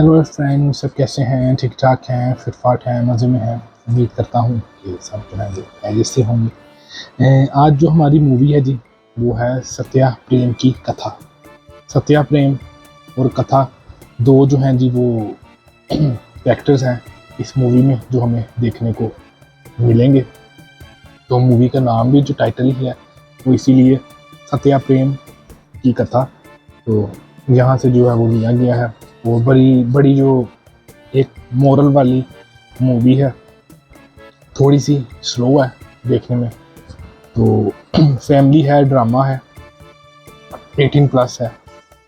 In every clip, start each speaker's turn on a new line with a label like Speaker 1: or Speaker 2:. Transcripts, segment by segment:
Speaker 1: Hello friend, सब कैसे हैं? ठीक ठाक हैं, फिट फाट हैं, मज़े में हैं। उम्मीद करता हूँ कि सब जो है वो खैरियत से होंगे। आज जो हमारी मूवी है जी, वो है सत्या प्रेम की कथा। सत्या प्रेम और कथा दो जो हैं जी वो कैरेक्टर्स हैं इस मूवी में जो हमें देखने को मिलेंगे। तो मूवी का नाम भी जो टाइटल ही है वो इसीलिए सत्या प्रेम की कथा। तो यहाँ से जो है वो लिया गया है। और बड़ी बड़ी जो एक मोरल वाली मूवी है, थोड़ी सी स्लो है देखने में। तो फैमिली है, ड्रामा है, 18 प्लस है।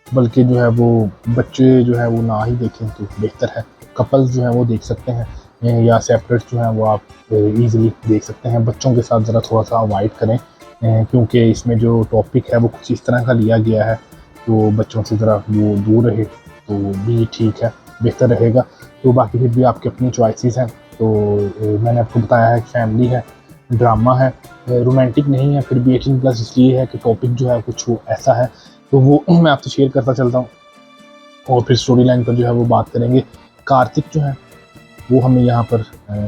Speaker 1: बल्कि जो है वो बच्चे जो है वो ना ही देखें तो बेहतर है। कपल्स जो है वो देख सकते हैं या सेपरेट जो है वो आप इजीली देख सकते हैं। बच्चों के साथ ज़रा थोड़ा सा अवॉइड करें, क्योंकि इसमें जो टॉपिक है वो कुछ इस तरह का लिया गया है, तो बच्चों से ज़रा वो दूर रहे तो भी ठीक है, बेहतर रहेगा। तो बाकी फिर भी आपकी अपनी चॉइसेस हैं। तो मैंने आपको बताया है फैमिली है, ड्रामा है, रोमांटिक नहीं है, फिर भी 18 प्लस इसलिए है कि टॉपिक जो है कुछ वो ऐसा है। तो वो मैं आपसे शेयर करता चलता हूँ और फिर स्टोरी लाइन पर जो है वो बात करेंगे। कार्तिक जो है वो हमें यहाँ पर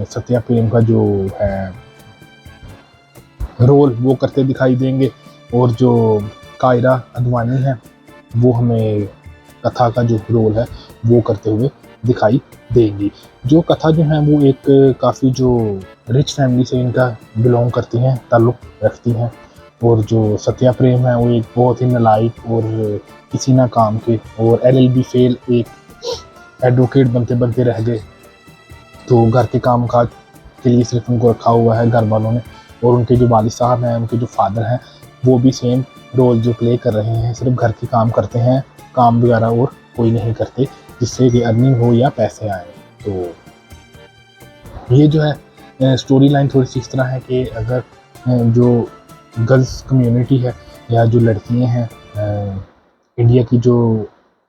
Speaker 1: सत्या प्रेम का जो है रोल वो करते दिखाई देंगे, और जो कायरा अडवाणी है वो हमें कथा का जो रोल है वो करते हुए दिखाई देंगी। जो कथा जो है वो एक काफ़ी जो रिच फैमिली से इनका बिलोंग करती हैं, ताल्लुक़ रखती हैं। और जो सत्या प्रेम है वो एक बहुत ही नालायक और किसी ना काम के और LLB फेल एक एडवोकेट बनते बनते रह गए। तो घर के काम काज के लिए सिर्फ उनको रखा हुआ है घर वालों ने। और उनके जो वालिद साहब हैं, उनके जो फादर हैं, वो भी सेम रोल जो प्ले कर रहे हैं, सिर्फ घर के काम करते हैं, काम वगैरह और कोई नहीं करते जिससे कि अर्निंग हो या पैसे आए। तो ये जो है स्टोरी लाइन थोड़ी सी इस तरह है कि अगर जो गर्ल्स कम्युनिटी है या जो लड़कियां हैं, इंडिया की जो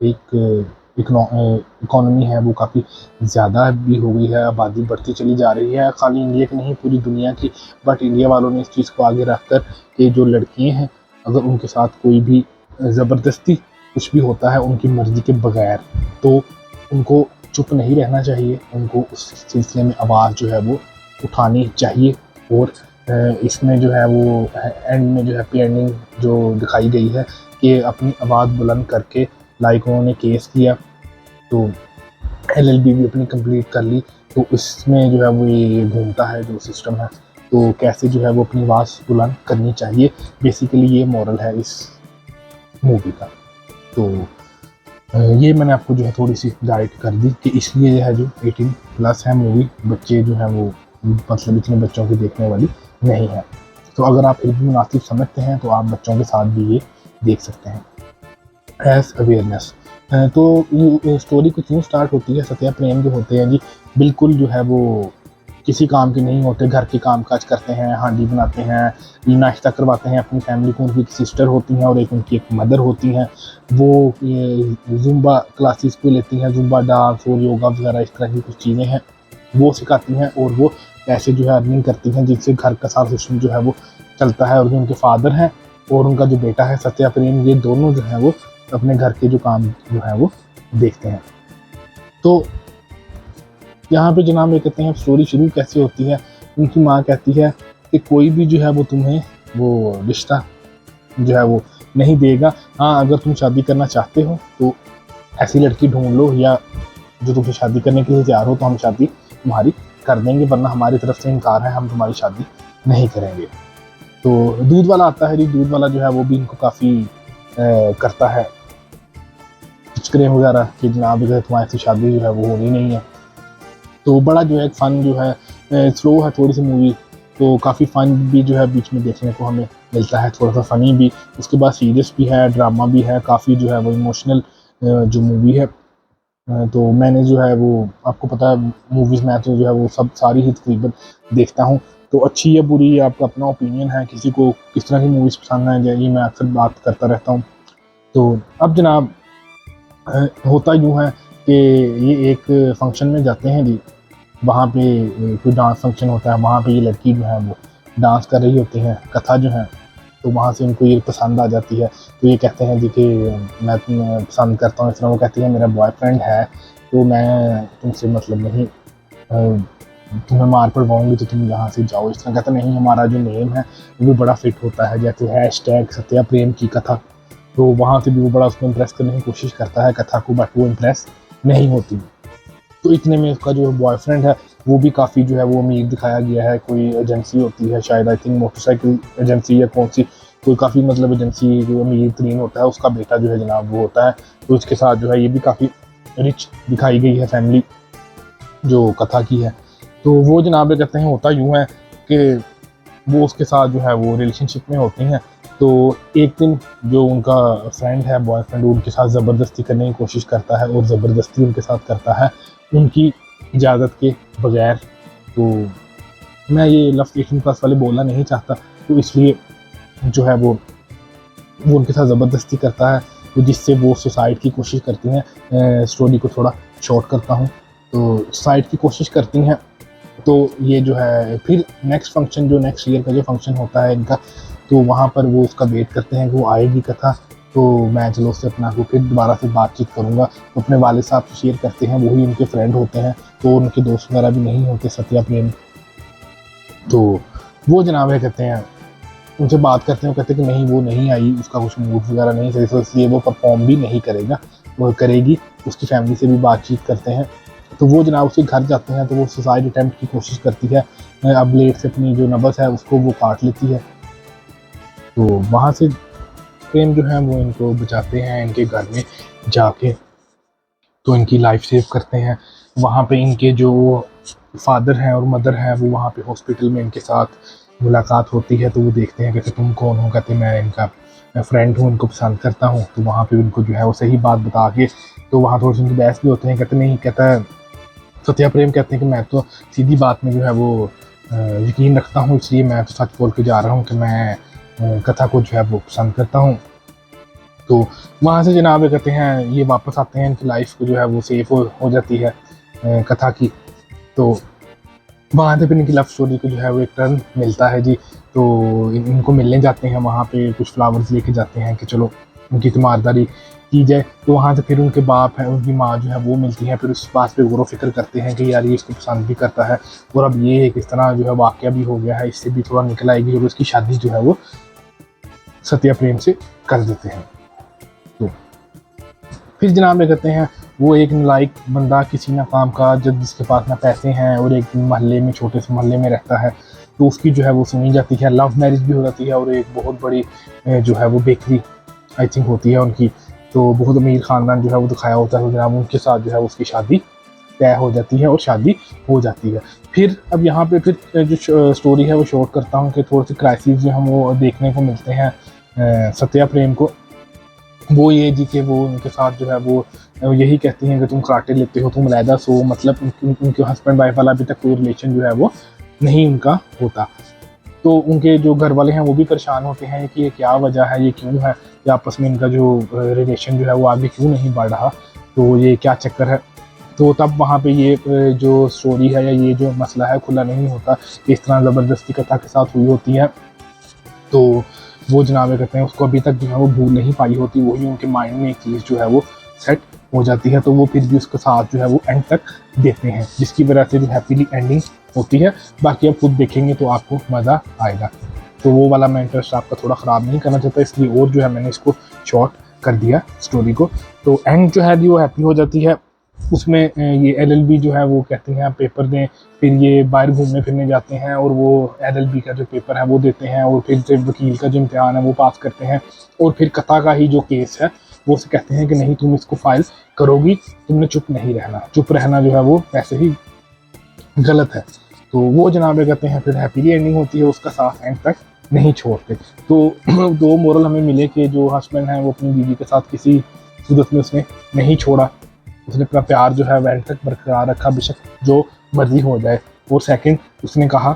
Speaker 1: एक इकोनॉमी है वो काफ़ी ज़्यादा भी हो गई है, आबादी बढ़ती चली जा रही है, खाली इंडिया की नहीं पूरी दुनिया की। बट इंडिया वालों ने इस चीज़ को आगे रख कर कि जो लड़कियां हैं अगर उनके साथ कोई भी ज़बरदस्ती कुछ भी होता है उनकी मर्ज़ी के बगैर, तो उनको चुप नहीं रहना चाहिए, उनको उस सिलसिले में आवाज़ जो है वो उठानी चाहिए। और इसमें जो है वो एंड में जो हैप्पी एंडिंग जो दिखाई गई है कि अपनी आवाज़ बुलंद करके लाइक उन्होंने केस किया, तो LLB भी अपनी कंप्लीट कर ली। तो इसमें जो है वो ये घूमता है जो सिस्टम है, तो कैसे जो है वो अपनी आवाज़ बुलंद करनी चाहिए। बेसिकली ये मॉरल है इस मूवी का। तो ये मैंने आपको जो है थोड़ी सी गाइड कर दी कि इसलिए है जो 18 प्लस है मूवी, बच्चे जो है वो मतलब इतने बच्चों की देखने वाली नहीं है। तो अगर आप फिर भी मुनासिब समझते हैं तो आप बच्चों के साथ भी ये देख सकते हैं एज अवेयरनेस। तो स्टोरी कुछ यूँ स्टार्ट होती है। सत्या प्रेम जो होते हैं जी बिल्कुल जो है वो किसी काम के नहीं होते, घर के काम काज करते हैं, हांडी बनाते हैं, नाश्ता करवाते हैं अपनी फैमिली को। उनकी एक सिस्टर होती हैं और उनकी एक मदर होती हैं। वो जुम्बा क्लासेस को लेती हैं, जुम्बा डांस और योगा वगैरह इस तरह की कुछ चीज़ें हैं वो सिखाती हैं, और वो पैसे जो है अर्निंग करती हैं जिनसे घर का सारा सिस्टम जो है वो चलता है। और जो उनके फादर हैं और उनका जो बेटा है सत्या प्रेम, ये दोनों जो है वो अपने घर के जो काम जो है वो देखते हैं। तो यहाँ पे जनाब ये कहते हैं स्टोरी शुरू कैसे होती है। उनकी माँ कहती है कि कोई भी जो है वो तुम्हें वो रिश्ता जो है वो नहीं देगा, हाँ अगर तुम शादी करना चाहते हो तो ऐसी लड़की ढूंढ लो या जो तुमसे शादी करने के लिए तैयार हो तो हम शादी तुम्हारी कर देंगे, वरना हमारी तरफ से इनकार है, हम तुम्हारी शादी नहीं करेंगे। तो दूध वाला आता है जी, दूध वाला जो है वो भी इनको काफ़ी करता है चिचकरे वगैरह कि जनाब अगर तुम्हारी से शादी जो है वो होनी नहीं है। तो बड़ा जो है फन जो है स्लो है थोड़ी सी मूवी, तो काफ़ी फन भी जो है बीच में देखने को हमें मिलता है, थोड़ा सा फ़नी भी, उसके बाद सीरियस भी है, ड्रामा भी है, काफ़ी जो है वो इमोशनल जो मूवी है। तो मैंने जो है वो आपको पता है मूवीज़ में तो जो है वो सब सारी ही तकरीबन देखता हूँ। तो अच्छी या बुरी ये आपका अपना ओपिनियन है, किसी को किस तरह की मूवीज़ पसंद है ये मैं अक्सर बात करता रहता हूँ। तो अब जनाब होता यूँ है कि ये एक फंक्शन में जाते हैं जी, वहाँ पे कोई डांस फंक्शन होता है, वहाँ पे ये लड़की जो है वो डांस कर रही होती हैं, कथा जो है, तो वहाँ से उनको ये पसंद आ जाती है। तो ये कहते हैं जी कि मैं तुम्हें पसंद करता हूँ, इस तरह वो कहती है मेरा बॉयफ्रेंड है तो मैं तुमसे मतलब नहीं, तुम्हें मार पड़वाऊंगी तो तुम यहाँ से जाओ। इस तरह कहता नहीं, हमारा जो नेम है वो भी बड़ा फिट होता है, जैसे हैशटैग सत्या प्रेम की कथा। तो वहाँ से भी वो बड़ा उसको इम्प्रेस करने की कोशिश करता है कथा को, बट वो इम्प्रेस नहीं होती। तो इतने में उसका जो बॉयफ्रेंड है वो भी काफ़ी जो है वो अमीर दिखाया गया है। कोई एजेंसी होती है शायद, आई थिंक मोटरसाइकिल एजेंसी या कौन सी, कोई काफ़ी मतलब एजेंसी जो अमीर तरीन होता है, उसका बेटा जो है जनाब वो होता है। तो इसके साथ जो है ये भी काफ़ी रिच दिखाई गई है फैमिली जो कथा की है। तो वो जनाब कहते हैं होता यूँ है कि वो उसके साथ जो है वो रिलेशनशिप में होती हैं। तो एक दिन जो उनका फ्रेंड है, बॉयफ्रेंड, उनके साथ ज़बरदस्ती करने की कोशिश करता है और ज़बरदस्ती उनके साथ करता है उनकी इजाज़त के बगैर। तो मैं ये लफ्ज़ 18+ वाले बोलना नहीं चाहता, तो इसलिए जो है वो उनके साथ ज़बरदस्ती करता है, तो जिससे वो सुसाइड की कोशिश करती हैं। स्टोरी को थोड़ा शॉर्ट करता हूँ, तो सुसाइड की कोशिश करती हैं। तो ये जो है फिर नेक्स्ट फंक्शन, जो नेक्स्ट ईयर का जो फंक्शन होता है इनका, तो वहाँ पर वो उसका वेट करते हैं कि वो आएगी कथा। तो मैं चलो उससे अपना को फिर दोबारा से बातचीत करूँगा। तो अपने वालिद साहब से शेयर करते हैं, वही उनके फ्रेंड होते हैं, तो उनके दोस्त वगैरह भी नहीं होते सत्या प्रेम। तो वो जनाब है कहते हैं उनसे बात करते हैं, वो कहते हैं कि नहीं वो नहीं आई, उसका कुछ मूड वगैरह नहीं सही, तो इसलिए वो परफॉर्म भी नहीं करेगा, वो करेगी। उसकी फैमिली से भी बातचीत करते हैं। तो वो जनाब उसके घर जाते हैं, तो वो सुसाइड अटैम्प्ट की कोशिश करती है। अब ब्लेड से अपनी जो नब्ज़ है उसको वो काट लेती है। तो वहाँ से प्रेम जो है वो इनको बचाते हैं इनके घर में जाके, तो इनकी लाइफ सेव करते हैं। वहाँ पे इनके जो फादर हैं और मदर हैं वो वहाँ पे हॉस्पिटल में इनके साथ मुलाकात होती है। तो वो देखते हैं कहते तुम कौन हो, कहते मैं इनका फ्रेंड हूँ, इनको पसंद करता हूँ। तो वहाँ पे उनको जो है वो सही बात बता के, तो वहाँ थोड़ी सी उनकी बहस भी होते हैं। कहते नहीं, कहता है सत्या प्रेम कहते हैं कि मैं तो सीधी बात में जो है वो यकीन रखता हूँ, इसलिए मैं तो सच बोल के जा रहा हूँ कि मैं कथा को जो है वो पसंद करता हूँ। तो वहाँ से जनाब ये कहते हैं ये वापस आते हैं, इनकी लाइफ को जो है वो सेफ हो जाती है कथा की। तो वहाँ से फिर इनकी लव स्टोरी को जो है वो एक टर्न मिलता है जी। तो इनको मिलने जाते हैं, वहाँ पे कुछ फ्लावर्स लेके जाते हैं कि चलो उनकी तीमारदारी की जाए। तो वहाँ से फिर उनके बाप है, उनकी माँ जो है वो मिलती है। फिर उस बात पे गौर फिक्र करते हैं कि यार ये इसको पसंद भी करता है, और अब ये किस तरह जो है वाक़या भी हो गया है, इससे भी थोड़ा निकल आएगी, और उसकी शादी जो है वो सत्या प्रेम से कर देते हैं। तो फिर जनाब ये कहते हैं वो एक नालायक बंदा, किसी ना काम का, जब जिसके पास ना पैसे हैं और एक मोहल्ले में, छोटे से मोहल्ले में रहता है, तो उसकी जो है वो सुनी जाती है, लव मैरिज भी हो जाती है। और एक बहुत बड़ी जो है वो बेकरी आई थिंक होती है उनकी, तो बहुत अमीर ख़ानदान जो है वो दिखाया होता है। तो जनाब उनके साथ जो है उसकी शादी तय हो जाती है और शादी हो जाती है। फिर अब यहाँ पे फिर जो स्टोरी है वो शॉर्ट करता हूँ कि थोड़े से क्राइसिस जो हम वो देखने को मिलते हैं सत्या प्रेम को। वो ये जी कि वो उनके साथ जो है वो यही कहती हैं कि तुम कराटे लेते हो, तुम अलहदा सो, मतलब उनके हस्बैंड वाइफ वाला अभी तक कोई रिलेशन जो है वो नहीं उनका होता। तो उनके जो घर वाले हैं वो भी परेशान होते हैं कि ये क्या वजह है, ये क्यों है कि आपस में इनका जो रिलेशन जो है वो आगे क्यों नहीं बढ़ रहा, तो ये क्या चक्कर है। तो तब वहाँ पे ये जो स्टोरी है या ये जो मसला है खुला नहीं होता, इस तरह ज़बरदस्ती कथा के साथ हुई होती है। तो वो जनाब कहते हैं उसको अभी तक जो है वो भूल नहीं पाई होती, वही उनके माइंड में एक चीज़ जो है वो सेट हो जाती है। तो वो फिर भी उसके साथ जो है वो एंड तक देते हैं, जिसकी वजह से जो हैप्पीली एंडिंग होती है। बाकी आप खुद देखेंगे तो आपको मज़ा आएगा। तो वो वाला मैं इंटरेस्ट आपका थोड़ा ख़राब नहीं करना चाहता, इसलिए और जो है मैंने इसको शॉर्ट कर दिया स्टोरी को। तो एंड जो है वो हैप्पी हो जाती है। उसमें ये LLB जो है वो कहते हैं आप पेपर दें, फिर ये बाहर घूमने फिरने जाते हैं और वो LLB का जो पेपर है वो देते हैं, और फिर से वकील का जो इम्तिहान है वो पास करते हैं। और फिर कथा का ही जो केस है वो उसे कहते हैं कि नहीं तुम इसको फाइल करोगी, तुमने चुप नहीं रहना, चुप रहना जो है वो वैसे ही गलत है। तो वो जनाब कहते हैं फिर हैप्पीली एंडिंग होती है, उसका साथ एंड तक नहीं छोड़ते। तो दो मोरल हमें मिले कि जो हस्बैंड है वो अपनी बीवी के साथ किसी सूरत में उसने नहीं छोड़ा, उसने अपना प्यार जो है एंड तक बरकरार रखा, बेशक जो मर्जी हो जाए। और सेकंड उसने कहा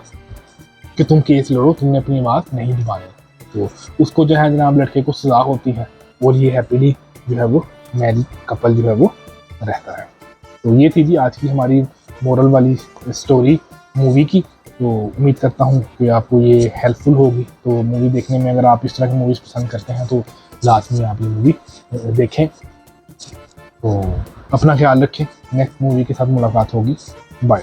Speaker 1: कि तुम केस लड़ो, तुमने अपनी आवाज़ नहीं दबानी। तो उसको जो है जनाब लड़के को सज़ा होती है, और ये हैप्पीली जो है वो मैरिड कपल जो है वो रहता है। तो ये थी जी आज की हमारी मोरल वाली स्टोरी मूवी की। तो उम्मीद करता हूँ कि आपको ये हेल्पफुल होगी। तो मूवी देखने में अगर आप इस तरह की मूवीज़ पसंद करते हैं तो लाजमी आप ये मूवी देखें। तो अपना ख्याल रखें, नेक्स्ट मूवी के साथ मुलाकात होगी, बाय।